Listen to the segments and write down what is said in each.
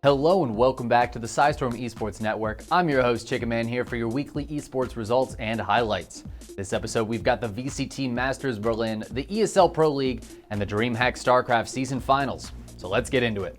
Hello and welcome back to the PSISTORM Esports Network. I'm your host Chickenman here for your weekly esports results and highlights. This episode we've got the VCT Masters Berlin, the ESL Pro League, and the DreamHack Starcraft season finals. So let's get into it.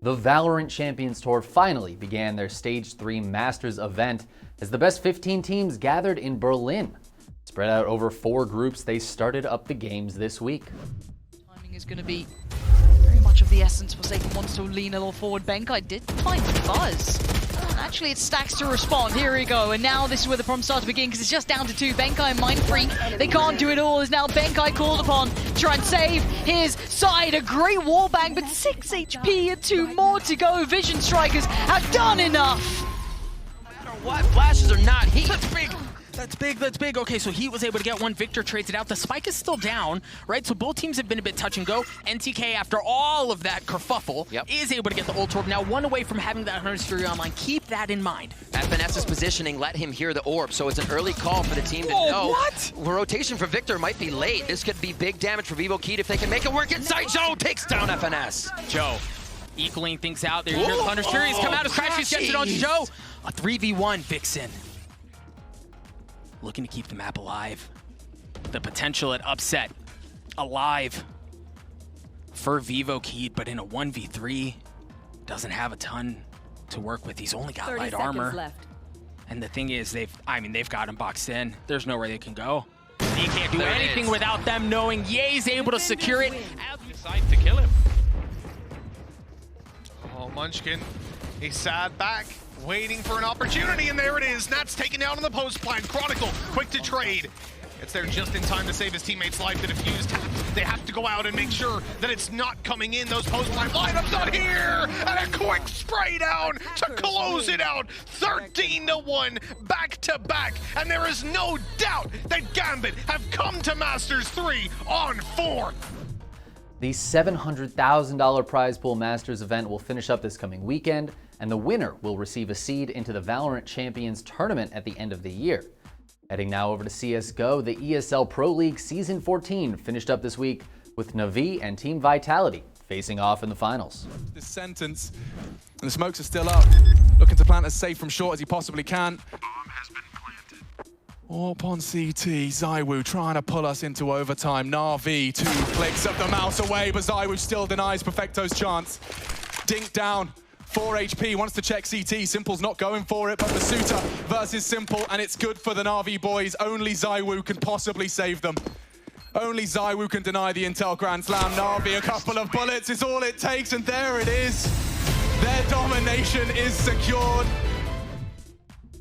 The Valorant Champions Tour finally began their Stage 3 Masters event as the best 15 teams gathered in Berlin. Spread out over 4 groups, they started up the games this week. Timing is going to be very much of the essence. Forsaken wants to lean a little forward. Benkai did find the buzz. Actually, it's Stacks to respond. Here we go. And now this is where the problems start to begin because it's just down to 2. Benkai and Mind Freak. They can't do it all. Is now Benkai called upon to try and save his side. A great wallbang, but 6 HP and 2 more to go. Vision Strikers have done enough. No matter what, flashes are not heat. That's big. That's big, that's big. Okay, so he was able to get one. Victor trades it out. The spike is still down, right? So both teams have been a bit touch and go. NTK, after all of that kerfuffle, is able to get the ult orb. Now 1 away from having that 100 Fury online. Keep that in mind. FNS's positioning let him hear the orb, so it's an early call for the team to know. What? Rotation for Victor might be late. This could be big damage for VivoKeed if they can make it work inside. Joe takes down FNS. Joe equaling things out. There's your 100 Furies come out as Crashes gets it on Joe. A 3v1 Vixen. Looking to keep the map alive. The potential at upset alive for VivoKeed, but in a 1v3 doesn't have a ton to work with. He's only got light armor left. And the thing is, they've got him boxed in. There's nowhere they can go. He can't do anything without them knowing. Ye's able to secure it. Decide to kill him. Oh, Munchkin, he's sad back. Waiting for an opportunity, and there it is. Nat's taken down on the post plant. Chronicle, quick to trade. It's there just in time to save his teammate's life. The defuse tap. They have to go out and make sure that it's not coming in. Those post plant lineups not here, and a quick spray down to close it out. 13-1, back to back, and there is no doubt that Gambit have come to Masters 3 on 4. The $700,000 prize pool Masters event will finish up this coming weekend, and the winner will receive a seed into the Valorant Champions Tournament at the end of the year. Heading now over to CSGO, the ESL Pro League Season 14 finished up this week with Na'Vi and Team Vitality facing off in the finals. This sentence, and the smokes are still up, looking to plant as safe from short as he possibly can. Bomb has been planted. Up on CT, ZywOo trying to pull us into overtime. Na'Vi, 2 clicks up the mouse away, but ZywOo still denies Perfecto's chance. Dink down. 4 HP, wants to check CT. Simple's not going for it, but the Suitor versus Simple, and it's good for the Na'Vi boys. Only ZywOo can possibly save them. Only ZywOo can deny the Intel Grand Slam. Na'Vi, a couple of bullets is all it takes, and there it is. Their domination is secured.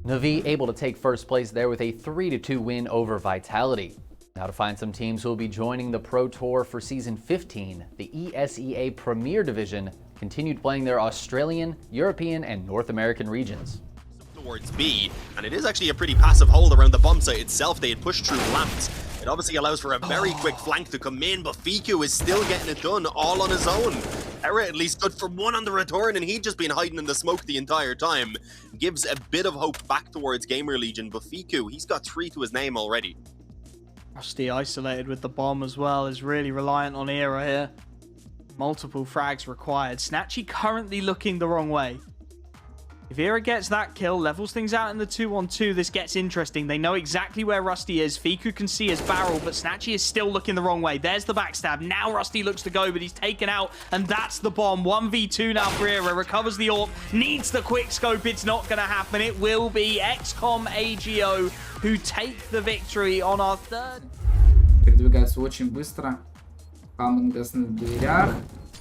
Na'Vi able to take first place there with a 3-2 win over Vitality. Now to find some teams who will be joining the Pro Tour for Season 15, the ESEA Premier Division continued playing their Australian, European, and North American regions. Towards B, and it is actually a pretty passive hold around the bomb site itself. They had pushed through lamps. It obviously allows for a very quick flank to come in, but Fiku is still getting it done all on his own. Era at least good for 1 on the return, and he'd just been hiding in the smoke the entire time. Gives a bit of hope back towards Gamer Legion, but Fiku, he's got 3 to his name already. Rusty isolated with the bomb as well, is really reliant on Era here. Multiple frags required. Snatchy currently looking the wrong way. If Era gets that kill, levels things out in the 2-on-2, this gets interesting. They know exactly where Rusty is. Fiku can see his barrel, but Snatchy is still looking the wrong way. There's the backstab. Now Rusty looks to go, but he's taken out, and that's the bomb. 1v2 now for Era. Recovers the AWP, needs the quick scope. It's not going to happen. It will be XCOM AGO who take the victory on our 3rd. Передвигается очень быстро. Хаммингас на дверях.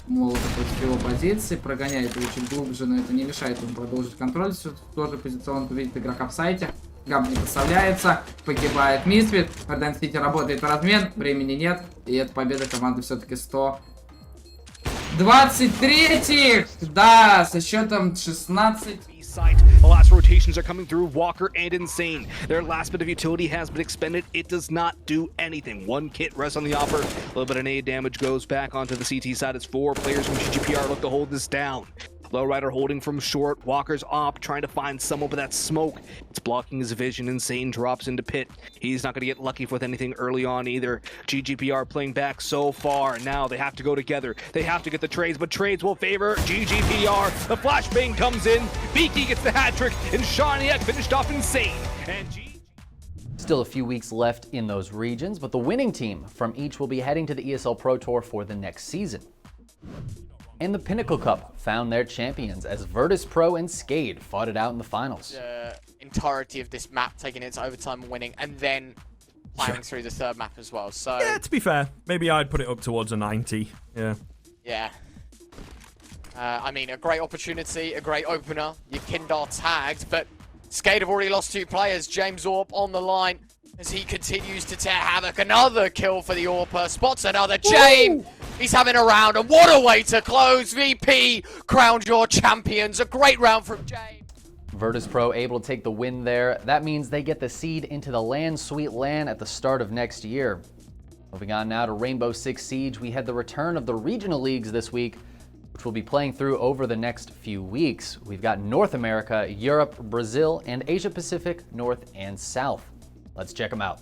Молотов против его позиции. Прогоняет его чуть глубже, но это не мешает ему продолжить контроль. Тоже позиционно видит игрока в сайте. Габ не подставляется. Погибает Мисфит. Верден Сити работает на размен. Времени нет. И эта победа команды все-таки 123-х. Да, со счетом 16. The last rotations are coming through. Walker and Insane. Their last bit of utility has been expended. It does not do anything. 1 kit rests on the offer. A little bit of nade damage goes back onto the CT side. It's 4 players from GGPR look to hold this down. Lowrider holding from short. Walker's op, trying to find someone, but that smoke, it's blocking his vision. Insane drops into pit. He's not going to get lucky with anything early on either. GGPR playing back so far. Now they have to go together. They have to get the trades, but trades will favor GGPR. The flashbang comes in. Beaky gets the hat trick, and Shaniak finished off Insane. And Still a few weeks left in those regions, but the winning team from each will be heading to the ESL Pro Tour for the next season. And the Pinnacle Cup found their champions as Virtus Pro and Skade fought it out in the finals. The entirety of this map, taking it to overtime and winning, and then plowing through the third map as well. So yeah, to be fair, maybe I'd put it up towards a 90. Yeah. Yeah. I mean, a great opportunity, a great opener. Your Kindar tagged, but Skade have already lost 2 players. James Orp on the line as he continues to tear havoc. Another kill for the Orper. Spots another. James, he's having a round. And what a way to close. VP crowned your champions. A great round from James. Virtus Pro able to take the win there. That means they get the seed into the LAN Sweet LAN at the start of next year. Moving on now to Rainbow Six Siege, we had the return of the regional leagues this week, which we'll be playing through over the next few weeks. We've got North America, Europe, Brazil, and Asia Pacific, North and South. Let's check them out.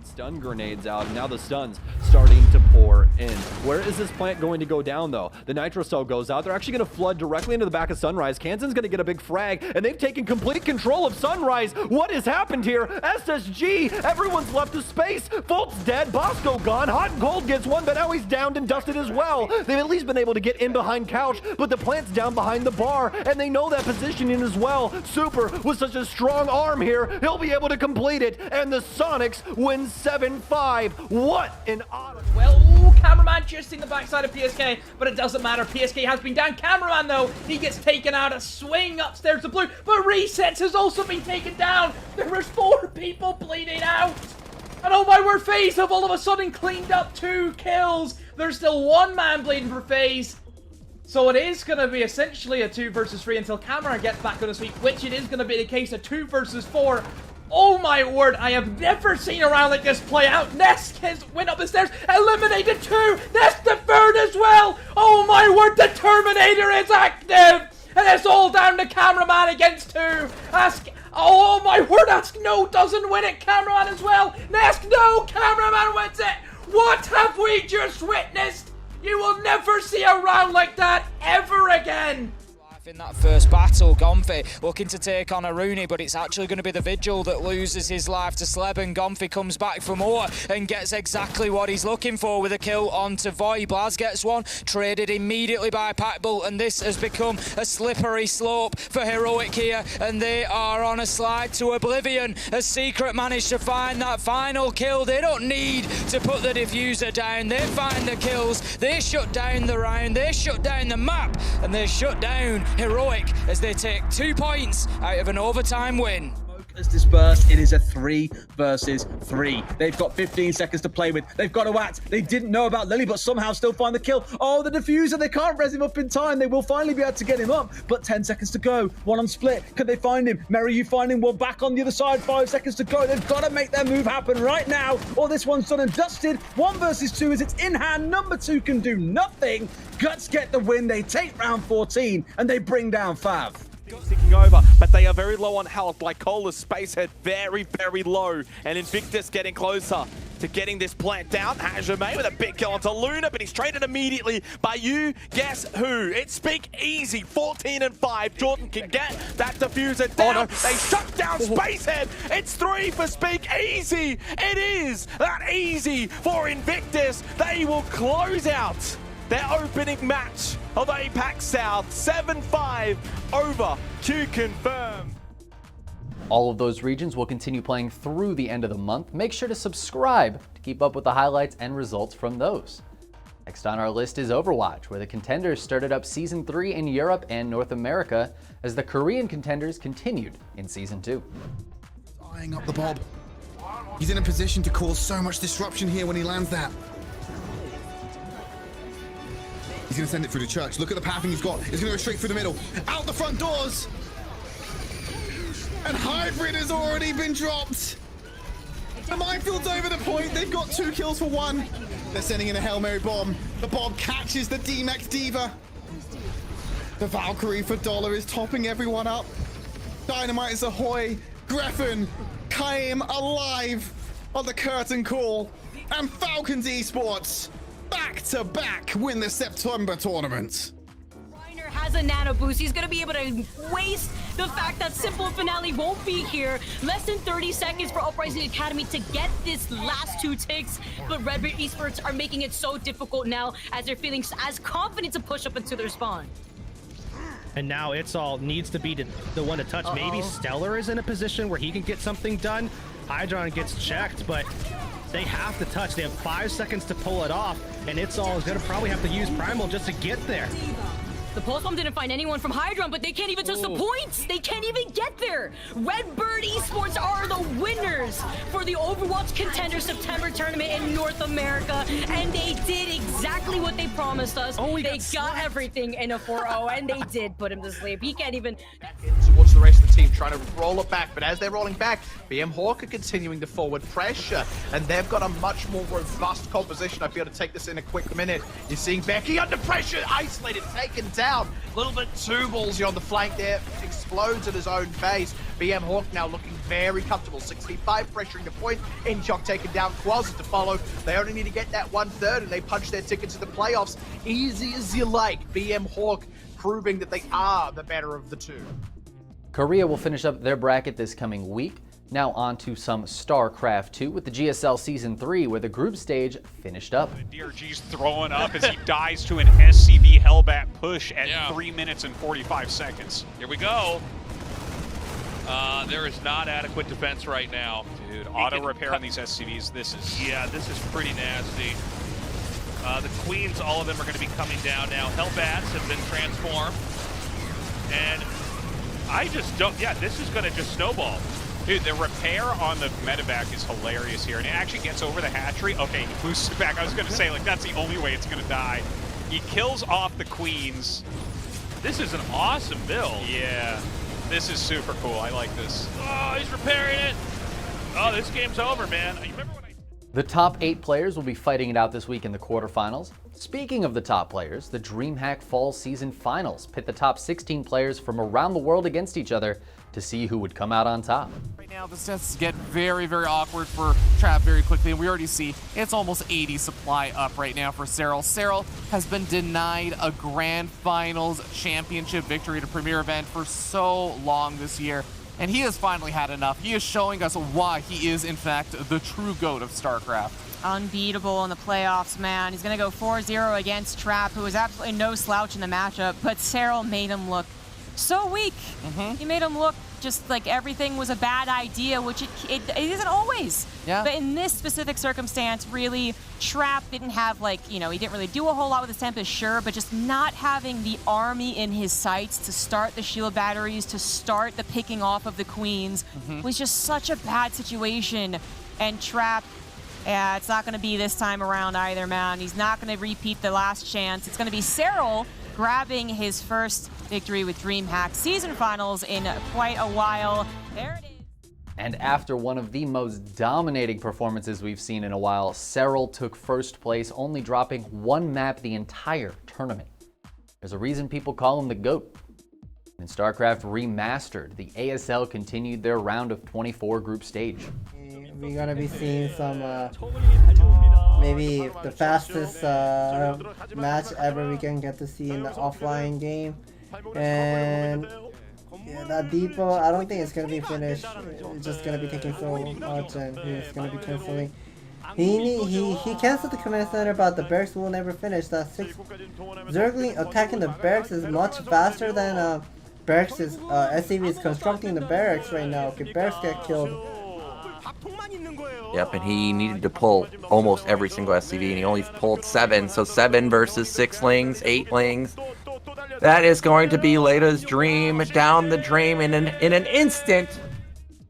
Stun grenades out, and now the stuns starting to pour in. Where is this plant going to go down, though? The Nitro Cell goes out. They're actually going to flood directly into the back of Sunrise. Kansan's going to get a big frag, and they've taken complete control of Sunrise. What has happened here? SSG, everyone's left to space. Volt's dead, Bosco gone, Hot and Cold gets one, but now he's downed and dusted as well. They've at least been able to get in behind Couch, but the plant's down behind the bar, and they know that positioning as well. Super, with such a strong arm here, he'll be able to complete it, and the Sonics win 7-5. What an honor. Well, ooh, Cameraman just in the backside of PSK, but it doesn't matter. PSK has been down. Cameraman, though, he gets taken out. A swing upstairs to blue, but Resets has also been taken down. There was 4 people bleeding out. And oh my word, FaZe have all of a sudden cleaned up 2 kills. There's still 1 man bleeding for FaZe. So it is going to be essentially a 2 versus 3 until Cameraman gets back on his feet, which it is going to be the case of 2 versus 4. Oh my word, I have never seen a round like this play out. Nesk has went up the stairs, eliminated 2. Nesk the third as well. Oh my word, the Terminator is active. And it's all down to Cameraman against 2. Ask, oh my word, Ask no doesn't win it. Cameraman as well. Nesk no, Cameraman wins it. What have we just witnessed? You will never see a round like that ever again. In that first battle, Gomfi looking to take on Aruni, but it's actually going to be the Vigil that loses his life to Sleb, and Gomfi comes back for more and gets exactly what he's looking for with a kill onto Voy. Blaz gets one, traded immediately by Packbull, and this has become a slippery slope for Heroic here, and they are on a slide to oblivion as Secret managed to find that final kill. They don't need to put the diffuser down, they find the kills, they shut down the round, they shut down the map, and they shut down Heroic as they take 2 points out of an overtime win. Has dispersed. It is a 3 versus 3. They've got 15 seconds to play with. They've got to act. They didn't know about Lily, but somehow still find the kill. Oh, the diffuser. They can't res him up in time. They will finally be able to get him up, but 10 seconds to go. 1 on split. Can they find him? Mary, you find him. Well, back on the other side. 5 seconds to go. They've got to make their move happen right now, or this one's done and dusted. 1 versus 2 as it's in hand. Number 2 can do nothing. Guts get the win. They take round 14 and they bring down Fav. Ticking over, but they are very low on health. Glycola's space head very, very low, and Invictus getting closer to getting this plant down. Hajime with a big kill onto Luna, but he's traded immediately by you. Guess who? It's Speak Easy, 14-5. Jordan can get that diffuser down. Oh, no. They shut down Spacehead. It's 3 for Speak Easy. It is that easy for Invictus. They will close out their opening match of APAC South. 7-5 over Q Confirm. All of those regions will continue playing through the end of the month. Make sure to subscribe to keep up with the highlights and results from those. Next on our list is Overwatch, where the Contenders started up Season 3 in Europe and North America as the Korean Contenders continued in Season 2. Eyeing up the Bob. He's in a position to cause so much disruption here when he lands that. He's going to send it through the church. Look at the pathing he's got. It's going to go straight through the middle. Out the front doors. And Hybrid has already been dropped. The minefield's over the point. They've got 2 kills for 1. They're sending in a Hail Mary bomb. The bomb catches the DMX Diva. The Valkyrie for Dollar is topping everyone up. Dynamite is ahoy. Griffin came alive on the curtain call. And Falcons Esports back-to-back win the September tournament. Has a nano boost. He's going to be able to waste the fact that Simple Finale won't be here. Less than 30 seconds for Uprising Academy to get this last 2 ticks, but Redbeard Esports are making it so difficult now as they're feeling as confident to push up into their spawn. And now It's All needs to be the one to touch. Maybe Stellar is in a position where he can get something done. Hydron gets checked, but they have to touch. They have 5 seconds to pull it off, and It's All is going to probably have to use Primal just to get there. The Pulse Bomb didn't find anyone from Hydron, but they can't even touch the points. They can't even get there. Redbird Esports are the winners for the Overwatch Contenders September tournament in North America, and they did exactly what they promised us. They got everything in a 4-0, and they did put him to sleep. He can't even... Towards the rest of the team, trying to roll it back, but as they're rolling back, BM Hawk are continuing to forward pressure, and they've got a much more robust composition. I'll be able to take this in a quick minute. You're seeing Becky under pressure, isolated, taken down. A little bit too ballsy on the flank there. Explodes at his own base. BM Hawk now looking very comfortable. 65 pressuring the point. Inchok taken down. Quaz to follow. They only need to get that 1/3 and they punch their ticket to the playoffs. Easy as you like. BM Hawk proving that they are the better of the two. Korea will finish up their bracket this coming week. Now on to some Starcraft 2 with the GSL Season 3, where the group stage finished up. DRG's throwing up as he dies to an SCV Hellbat push at 3 minutes and 45 seconds. Here we go. There is not adequate defense right now. Dude, auto repair on these SCVs, this is... Yeah, this is pretty nasty. The Queens, all of them are going to be coming down now. Hellbats have been transformed. And I just don't... Yeah, this is going to just snowball. Dude, the repair on the medevac is hilarious here, and it actually gets over the hatchery. Okay, he boosts it back. I was going to say, like, that's the only way it's going to die. He kills off the Queens. This is an awesome build. Yeah, this is super cool. I like this. Oh, he's repairing it. Oh, this game's over, man. You remember when The top 8 players will be fighting it out this week in the quarterfinals. Speaking of the top players, the DreamHack Fall Season Finals pit the top 16 players from around the world against each other to see who would come out on top. Right now, the stats get very, very awkward for Trap very quickly, and we already see it's almost 80 supply up right now for Serral. Serral has been denied a Grand Finals championship victory at a premier event for so long this year, and he has finally had enough. He is showing us why he is, in fact, the true GOAT of StarCraft. Unbeatable in the playoffs, man. He's going to go 4-0 against Trap, who is absolutely no slouch in the matchup, but Serral made him look so weak. He made him look just like everything was a bad idea, which it isn't always. Yeah. But in this specific circumstance, really, Trap didn't have, like, you know, he didn't really do a whole lot with his Tempest, sure, but just not having the army in his sights to start the shield batteries, to start the picking off of the Queens, was just such a bad situation. And Trap, yeah, it's not going to be this time around either, man. He's not going to repeat the last chance. It's going to be Serral grabbing his first victory with DreamHack Season Finals in quite a while. There it is. And after one of the most dominating performances we've seen in a while, Serral took first place, only dropping 1 map the entire tournament. There's a reason people call him the GOAT. In StarCraft Remastered, the ESL continued their round of 24 group stage. We're gonna be seeing some maybe the fastest match ever we can get to see in the offline game, and yeah, that depot, I don't think it's gonna be finished. It's just gonna be taking so much, and he's gonna be canceling. He canceled the command center, but the barracks will never finish. That Zergling attacking the barracks is much faster than barracks is SCV is constructing the barracks right now. Okay, barracks get killed. Yep, and he needed to pull almost every single SCV, and he only pulled 7. So 7 versus 6 lings, 8 lings. That is going to be Lada's dream down the drain in an instant.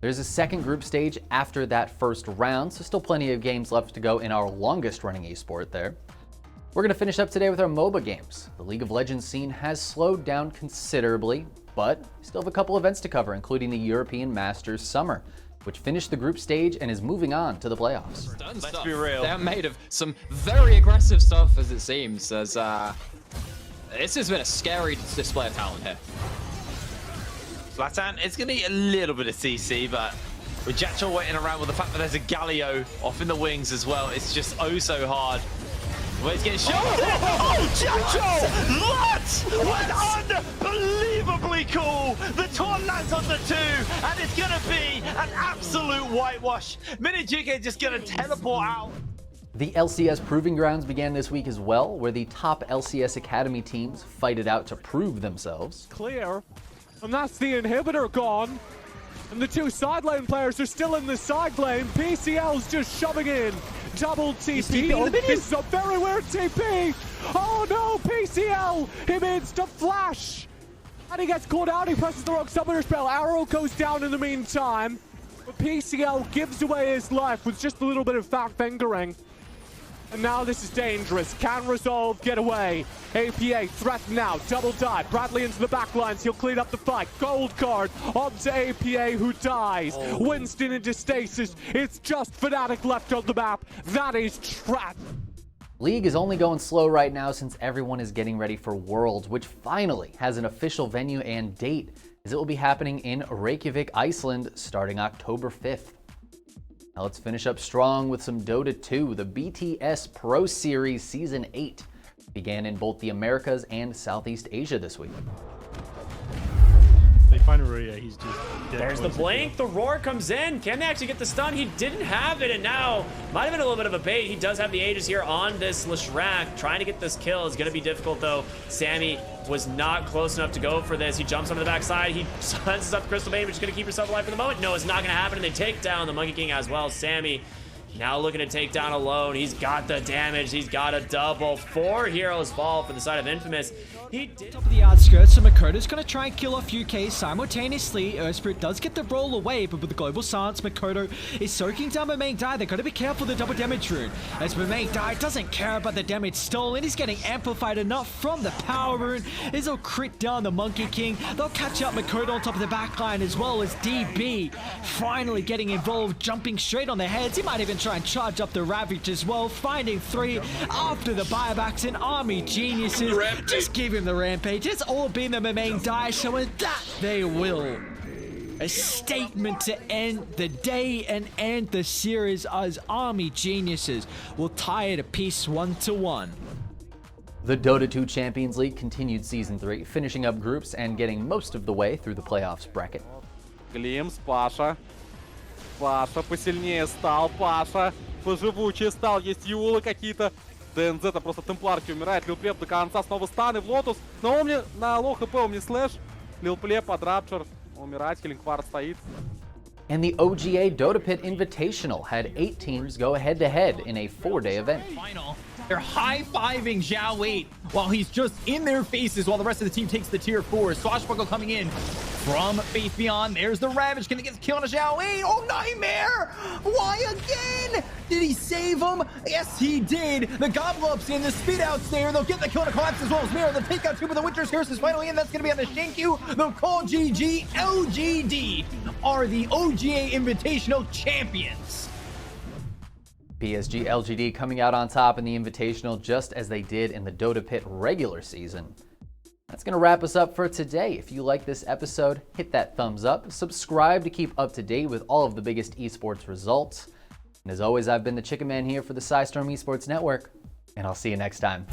There's a second group stage after that first round, so still plenty of games left to go in our longest running esport there. We're going to finish up today with our MOBA games. The League of Legends scene has slowed down considerably, but we still have a couple events to cover, including the European Masters Summer, which finished the group stage and is moving on to the playoffs. Let's be real. They're made of some very aggressive stuff, as it seems. As This has been a scary display of talent here. Zlatan, it's going to be a little bit of CC, but with Jacko waiting around with the fact that there's a Galio off in the wings as well, it's just oh so hard. Well, he's getting shot. Oh, Jacko! That was unbelievably cool. The taunt lands on the 2, and it's going to be an absolute whitewash. Minijigga just going to teleport out. The LCS Proving Grounds began this week as well, where the top LCS Academy teams fight it out to prove themselves. Clear, and that's the inhibitor gone. And the 2 side lane players are still in the side lane. PCL's just shoving in. Double TP. Oh, this is a very weird TP. Oh no, PCL! He means to flash. And he gets called out. He presses the wrong summoner spell. Arrow goes down in the meantime. But PCL gives away his life with just a little bit of fat fingering. And now this is dangerous. Can resolve, get away. APA threatened now. Double dive. Bradley into the back lines. He'll clean up the fight. Gold card onto APA, who dies. Winston into stasis. It's just Fnatic left on the map. That is trapped. League is only going slow right now since everyone is getting ready for Worlds, which finally has an official venue and date, as it will be happening in Reykjavik, Iceland, starting October 5th. Now let's finish up strong with some Dota 2. The BTS Pro Series Season 8 began in both the Americas and Southeast Asia this week. They find Maria, he's just dead. There's the blink, the roar comes in. Can they actually get the stun? He didn't have it, and now might have been a little bit of a bait. He does have the Aegis here on this Leshrac. Trying to get this kill is going to be difficult, though. Sammy was not close enough to go for this. He jumps onto the backside. He senses up the Crystal Bane, but just going to keep yourself alive for the moment. No, it's not going to happen, and they take down the Monkey King as well. Sammy now looking to take down alone. He's got the damage. He's got a double. 4 heroes fall for the side of Infamous. He did top of the outskirts, so Makoto's going to try and kill off UK simultaneously. Earthspirit does get the roll away, but with the global silence, Makoto is soaking down Main Die. They've got to be careful with the double damage rune, as Main Die doesn't care about the damage stolen. He's getting amplified enough from the power rune. He'll crit down the Monkey King. They'll catch up Makoto on top of the backline, as well as DB finally getting involved, jumping straight on their heads. He might even try and charge up the Ravage as well, finding 3 after the buybacks, and Army Geniuses just give him the rampage. It's all been the Main Die show, and that they will. A statement to end the day and end the series, as Army Geniuses will tie it a piece 1-1. The Dota 2 Champions League continued Season 3, finishing up groups and getting most of the way through the playoffs bracket. Глимс, Паша. Паша посильнее стал, Паша поживучее стал, есть юлы какие-то. ДНЗ там просто темпларки умирает, Лилплеп до конца, снова станы в Лотус. Но Омни на лоу хп, Омни слэш, Лилплеп под Рапчер, умирать, Хиллингвард стоит. And the OGA Dota Pit Invitational had 8 teams go head-to-head in a 4-day event. They're high-fiving Zhao Wei while he's just in their faces while the rest of the team takes the tier 4. Swashbuckle coming in from Faith Beyond. There's the Ravage. Can they get the kill on a Zhao Wei? Oh, Nightmare! Why again? Did he save him? Yes, he did. The Goblops in, the Spit Outs there. They'll get the kill on a Collapse as well as Mirror. They'll take out 2 of the Winter's Curse is finally in. That's going to be on the Shinku. They'll call GG. LGD are the OGA Invitational champions. PSG LGD coming out on top in the Invitational, just as they did in the Dota Pit regular season. That's going to wrap us up for today. If you like this episode, hit that thumbs up, subscribe to keep up to date with all of the biggest esports results. And as always, I've been the Chickenman here for the PSISTORM Esports Network, and I'll see you next time.